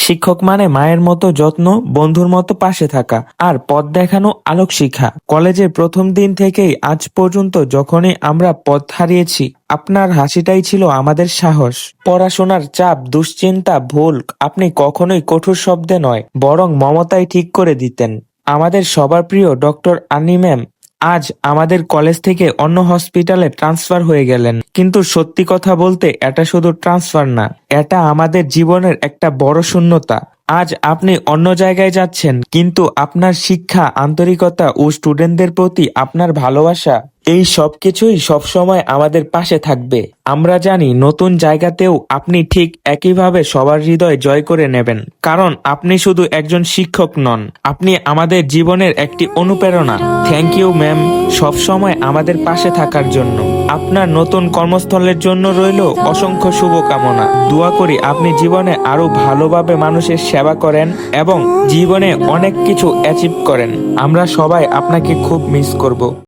শিক্ষক মানে মায়ের মতো যত্ন, বন্ধুর মতো পাশে থাকা, আর পথ দেখানো, আলোক শিখা। কলেজের প্রথম দিন থেকেই আজ পর্যন্ত যখনই আমরা পথ হারিয়েছি, আপনার হাসিটাই ছিল আমাদের সাহস। পড়াশোনার চাপ, দুশ্চিন্তা, ভুল আপনি কখনোই কঠোর শব্দে নয়, বরং মমতায় ঠিক করে দিতেন। আমাদের সবার প্রিয় ডক্টর আনি ম্যাম আজ আমাদের কলেজ থেকে অন্য হসপিটালে ট্রান্সফার হয়ে গেলেন, কিন্তু সত্যি কথা বলতে এটা শুধু ট্রান্সফার না, এটা আমাদের জীবনের একটা বড় শূন্যতা। আজ আপনি অন্য জায়গায় যাচ্ছেন, কিন্তু আপনার শিক্ষা, আন্তরিকতা ও স্টুডেন্টদের প্রতি আপনার ভালোবাসা, এই সবকিছুই সবসময় আমাদের পাশে থাকবে। আমরা জানি নতুন জায়গাতেও আপনি ঠিক একইভাবে সবার হৃদয় জয় করে নেবেন, কারণ আপনি শুধু একজন শিক্ষক নন, আপনি আমাদের জীবনের একটি অনুপ্রেরণা। থ্যাংক ইউ ম্যাম, সবসময় আমাদের পাশে থাকার জন্য। আপনার নতুন কর্মস্থলের জন্য রইল অসংখ্য শুভকামনা। দোয়া করি আপনি জীবনে আরো ভালোভাবে মানুষের সেবা করেন এবং জীবনে অনেক কিছু অ্যাচিভ করেন। আমরা সবাই আপনাকে খুব মিস করব।